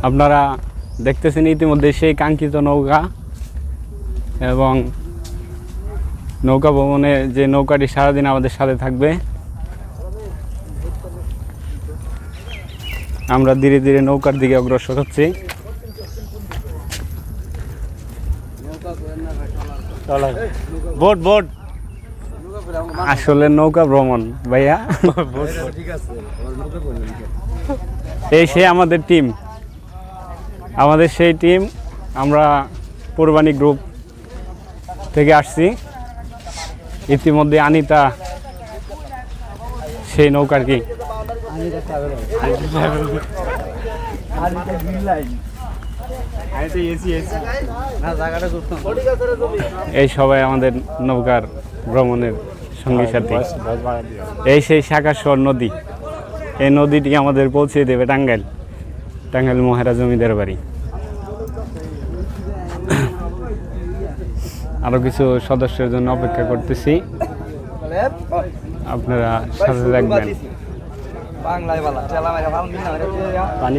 আপনারা দেখতেছেন ইতিমধ্যে সেই কাঙ্ক্ষিত নৌকা এবং নৌকা ভ্রমণে যে নৌকাটি সারাদিন আমাদের সাথে থাকবে। আমরা ধীরে ধীরে নৌকার দিকে অগ্রসর হচ্ছি। বোট বোট আসলে নৌকা ভ্রমণ ভাইয়া। এই সেই আমাদের টিম, আমাদের সেই টিম। আমরা পূর্বাণী গ্রুপ থেকে আসছি। ইতিমধ্যে আনিতা সেই নৌকার কি এই সবাই আমাদের নৌকার ভ্রমণের সঙ্গী সাথী। এই সেই শাখাশহর নদী, এই নদীটি আমাদের পৌঁছে দেবে টাঙ্গাইল মহারা জমিদার বাড়ি। আরো কিছু সদস্যের জন্য অপেক্ষা করতেছি, আপনারা সাথে থাকবেন। পানি